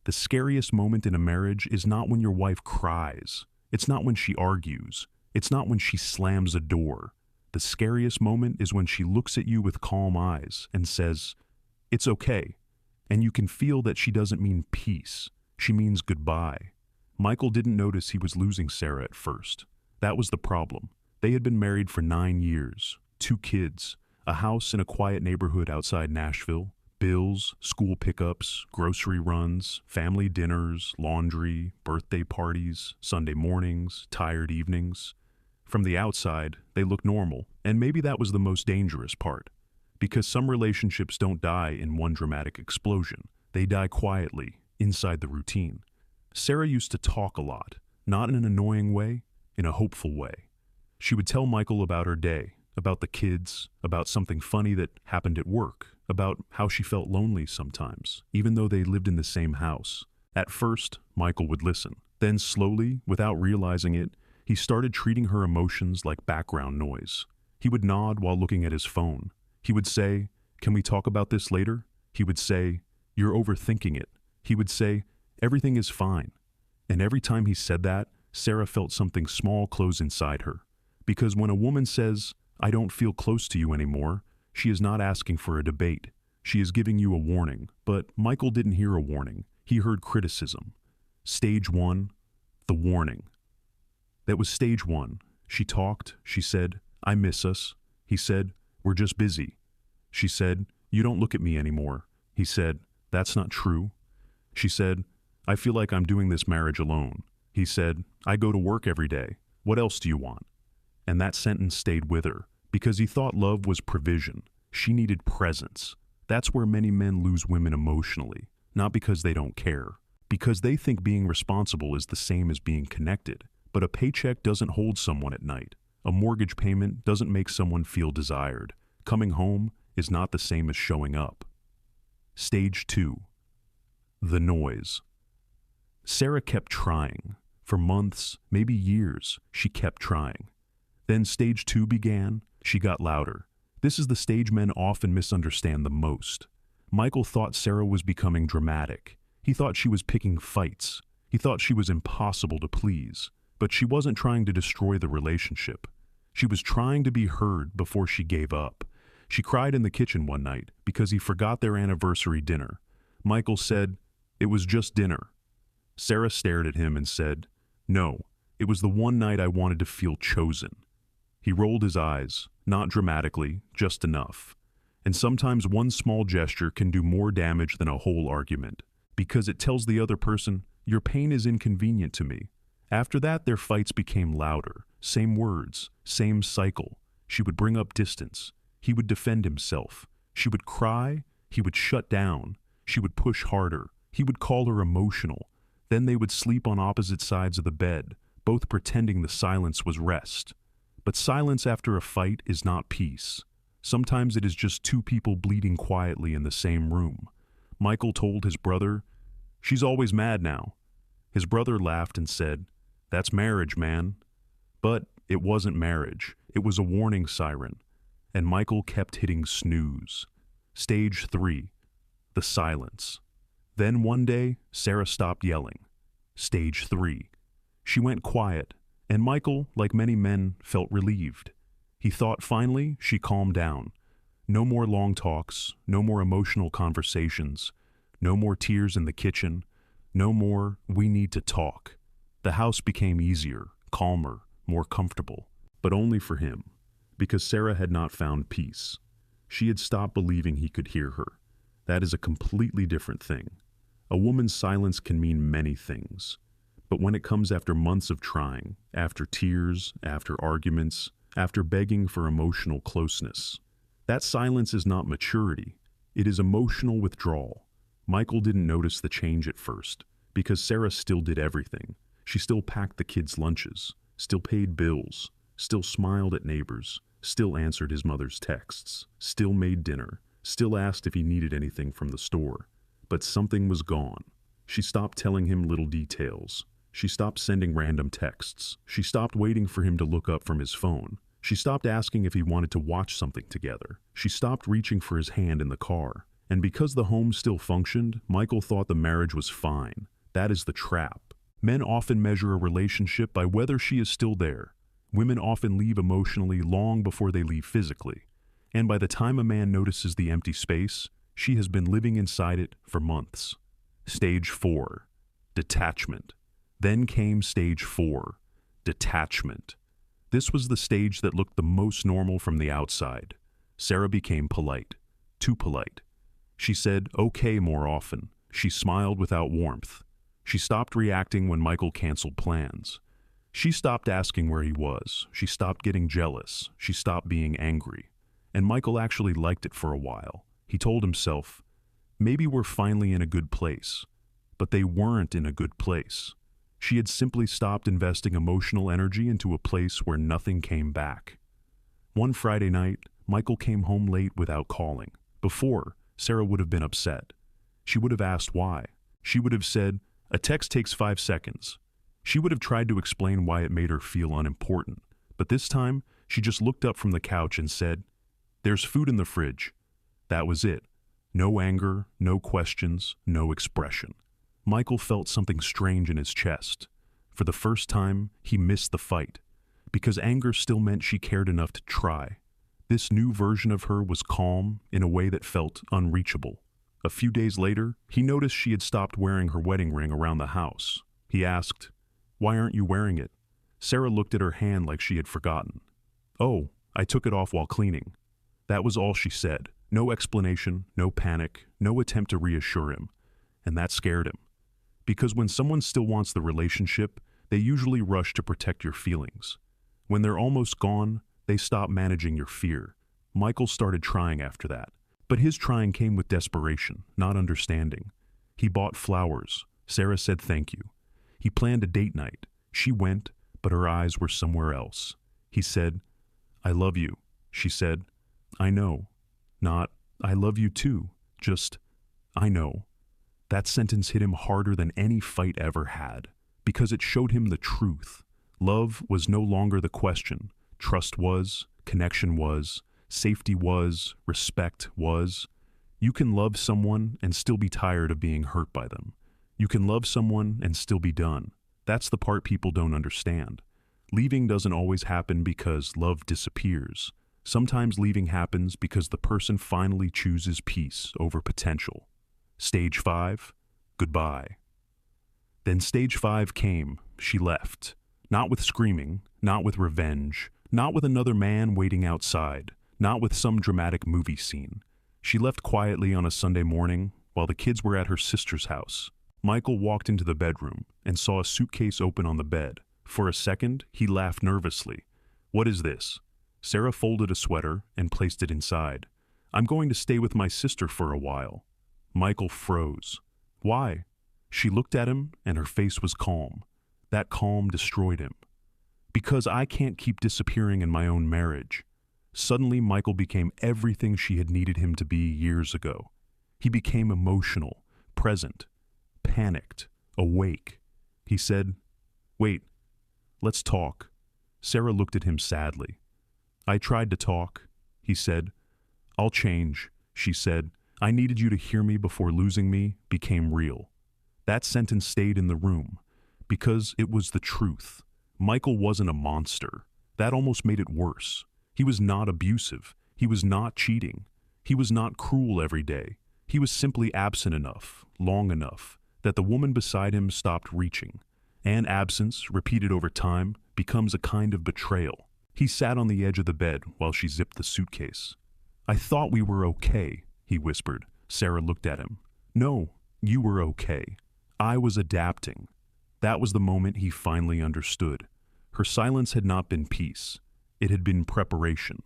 The scariest moment in a marriage is not when your wife cries. It's not when she argues. It's not when she slams a door. The scariest moment is when she looks at you with calm eyes and says, "It's okay." And you can feel that she doesn't mean peace. She means goodbye. Michael didn't notice he was losing Sarah at first. That was the problem. They had been married for 9 years, 2 kids, a house in a quiet neighborhood outside Nashville, bills, school pickups, grocery runs, family dinners, laundry, birthday parties, Sunday mornings, tired evenings. From the outside, they looked normal, and maybe that was the most dangerous part. Because some relationships don't die in one dramatic explosion. They die quietly, inside the routine. Sarah used to talk a lot, not in an annoying way, in a hopeful way. She would tell Michael about her day, about the kids, about something funny that happened at work, about how she felt lonely sometimes, even though they lived in the same house. At first, Michael would listen. Then slowly, without realizing it, he started treating her emotions like background noise. He would nod while looking at his phone. He would say, "Can we talk about this later?" He would say, "You're overthinking it." He would say, "Everything is fine." And every time he said that, Sarah felt something small close inside her. Because when a woman says, "I don't feel close to you anymore," she is not asking for a debate. She is giving you a warning. But Michael didn't hear a warning. He heard criticism. Stage 1, the warning. That was stage 1. She talked. She said, "I miss us." He said, "We're just busy." She said, "You don't look at me anymore." He said, "That's not true." She said, "I feel like I'm doing this marriage alone." He said, "I go to work every day. What else do you want?" And that sentence stayed with her, because he thought love was provision. She needed presence. That's where many men lose women emotionally, not because they don't care, because they think being responsible is the same as being connected. But a paycheck doesn't hold someone at night. A mortgage payment doesn't make someone feel desired. Coming home is not the same as showing up. Stage 2. The noise. Sarah kept trying. For months, maybe years, she kept trying. Then stage 2 began. She got louder. This is the stage men often misunderstand the most. Michael thought Sarah was becoming dramatic. He thought she was picking fights. He thought she was impossible to please. But she wasn't trying to destroy the relationship. She was trying to be heard before she gave up. She cried in the kitchen one night because he forgot their anniversary dinner. Michael said, "It was just dinner." Sarah stared at him and said, "No, it was the one night I wanted to feel chosen." He rolled his eyes, not dramatically, just enough. And sometimes one small gesture can do more damage than a whole argument, because it tells the other person, "Your pain is inconvenient to me." After that, their fights became louder. Same words, same cycle. She would bring up distance. He would defend himself. She would cry. He would shut down. She would push harder. He would call her emotional. Then they would sleep on opposite sides of the bed, both pretending the silence was rest. But silence after a fight is not peace. Sometimes it is just 2 people bleeding quietly in the same room. Michael told his brother, "She's always mad now." His brother laughed and said, "That's marriage, man." But it wasn't marriage. It was a warning siren. And Michael kept hitting snooze. Stage 3, the silence. Then one day, Sarah stopped yelling. Stage 3. She went quiet, and Michael, like many men, felt relieved. He thought finally she calmed down. No more long talks, no more emotional conversations, no more tears in the kitchen, no more "we need to talk." The house became easier, calmer, more comfortable, but only for him, because Sarah had not found peace. She had stopped believing he could hear her. That is a completely different thing. A woman's silence can mean many things, but when it comes after months of trying, after tears, after arguments, after begging for emotional closeness, that silence is not maturity. It is emotional withdrawal. Michael didn't notice the change at first, because Sarah still did everything. She still packed the kids' lunches, still paid bills, still smiled at neighbors, still answered his mother's texts, still made dinner, still asked if he needed anything from the store. But something was gone. She stopped telling him little details. She stopped sending random texts. She stopped waiting for him to look up from his phone. She stopped asking if he wanted to watch something together. She stopped reaching for his hand in the car. And because the home still functioned, Michael thought the marriage was fine. That is the trap. Men often measure a relationship by whether she is still there. Women often leave emotionally long before they leave physically. And by the time a man notices the empty space, she has been living inside it for months. Stage 4. Detachment. Then came stage 4. Detachment. This was the stage that looked the most normal from the outside. Sarah became polite. Too polite. She said okay more often. She smiled without warmth. She stopped reacting when Michael canceled plans. She stopped asking where he was. She stopped getting jealous. She stopped being angry. And Michael actually liked it for a while. He told himself, maybe we're finally in a good place. But they weren't in a good place. She had simply stopped investing emotional energy into a place where nothing came back. One Friday night, Michael came home late without calling. Before, Sarah would have been upset. She would have asked why. She would have said, a text takes 5 seconds. She would have tried to explain why it made her feel unimportant. But this time, she just looked up from the couch and said, there's food in the fridge. That was it. No anger, no questions, no expression. Michael felt something strange in his chest. For the first time, he missed the fight, because anger still meant she cared enough to try. This new version of her was calm in a way that felt unreachable. A few days later, he noticed she had stopped wearing her wedding ring around the house. He asked, why aren't you wearing it? Sarah looked at her hand like she had forgotten. Oh, I took it off while cleaning. That was all she said. No explanation, no panic, no attempt to reassure him. And that scared him. Because when someone still wants the relationship, they usually rush to protect your feelings. When they're almost gone, they stop managing your fear. Michael started trying after that. But his trying came with desperation, not understanding. He bought flowers. Sarah said thank you. He planned a date night. She went, but her eyes were somewhere else. He said, I love you. She said, I know. Not, I love you too. Just, I know. That sentence hit him harder than any fight ever had, because it showed him the truth. Love was no longer the question. Trust was, connection was, safety was, respect was. You can love someone and still be tired of being hurt by them. You can love someone and still be done. That's the part people don't understand. Leaving doesn't always happen because love disappears. Sometimes leaving happens because the person finally chooses peace over potential. Stage 5, goodbye. Then stage 5 came. She left. Not with screaming, not with revenge, not with another man waiting outside, not with some dramatic movie scene. She left quietly on a Sunday morning while the kids were at her sister's house. Michael walked into the bedroom and saw a suitcase open on the bed. For a second, he laughed nervously. What is this? Sarah folded a sweater and placed it inside. I'm going to stay with my sister for a while. Michael froze. Why? She looked at him and her face was calm. That calm destroyed him. Because I can't keep disappearing in my own marriage. Suddenly, Michael became everything she had needed him to be years ago. He became emotional, present, panicked, awake. He said, wait, let's talk. Sarah looked at him sadly. I tried to talk, he said. I'll change, she said. I needed you to hear me before losing me became real. That sentence stayed in the room because it was the truth. Michael wasn't a monster. That almost made it worse. He was not abusive. He was not cheating. He was not cruel every day. He was simply absent enough, long enough, that the woman beside him stopped reaching. And absence, repeated over time, becomes a kind of betrayal. He sat on the edge of the bed while she zipped the suitcase. I thought we were okay, he whispered. Sarah looked at him. No, you were okay. I was adapting. That was the moment he finally understood. Her silence had not been peace. It had been preparation.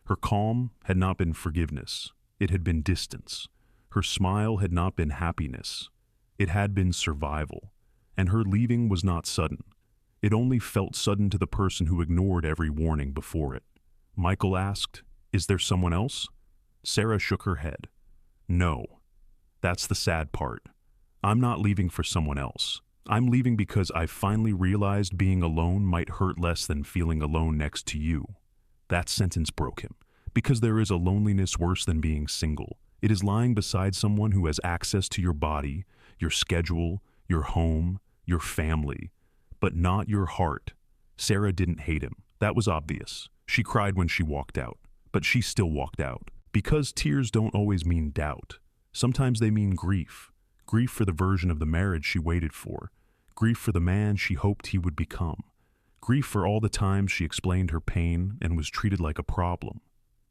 Her calm had not been forgiveness. It had been distance. Her smile had not been happiness. It had been survival. And her leaving was not sudden. It only felt sudden to the person who ignored every warning before it. Michael asked, Is there someone else? Sarah shook her head. No. That's the sad part. I'm not leaving for someone else. I'm leaving because I finally realized being alone might hurt less than feeling alone next to you. That sentence broke him, because there is a loneliness worse than being single. It is lying beside someone who has access to your body, your schedule, your home, your family, but not your heart. Sarah didn't hate him. That was obvious. She cried when she walked out, but she still walked out. Because tears don't always mean doubt. Sometimes they mean grief. Grief for the version of the marriage she waited for. Grief for the man she hoped he would become. Grief for all the times she explained her pain and was treated like a problem.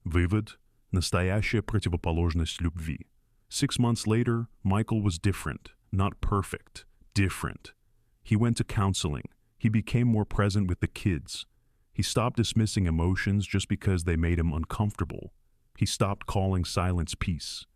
Вывод – настоящая противоположность любви. 6 months later, Michael was different, not perfect, different. He went to counseling. He became more present with the kids. He stopped dismissing emotions just because they made him uncomfortable. He stopped calling silence peace.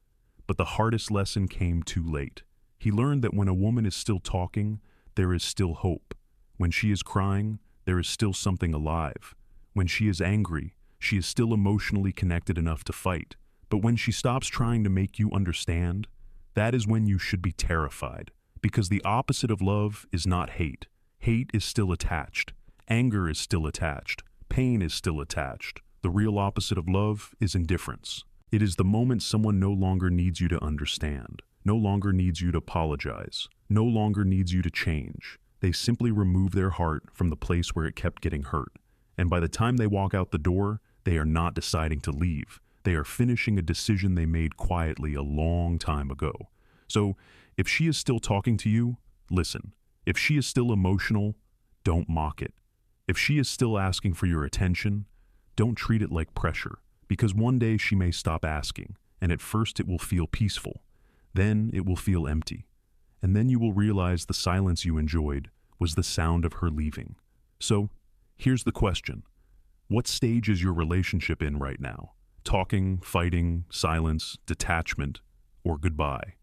But the hardest lesson came too late. He learned that when a woman is still talking, there is still hope. When she is crying, there is still something alive. When she is angry, she is still emotionally connected enough to fight. But when she stops trying to make you understand, that is when you should be terrified. Because the opposite of love is not hate. Hate is still attached. Anger is still attached. Pain is still attached. The real opposite of love is indifference. It is the moment someone no longer needs you to understand, no longer needs you to apologize, no longer needs you to change. They simply remove their heart from the place where it kept getting hurt. And by the time they walk out the door, they are not deciding to leave. They are finishing a decision they made quietly a long time ago. So, if she is still talking to you, listen. If she is still emotional, don't mock it. If she is still asking for your attention, don't treat it like pressure, because one day she may stop asking, and at first it will feel peaceful. Then it will feel empty. And then you will realize the silence you enjoyed was the sound of her leaving. So, here's the question. What stage is your relationship in right now? Talking, fighting, silence, detachment, or goodbye?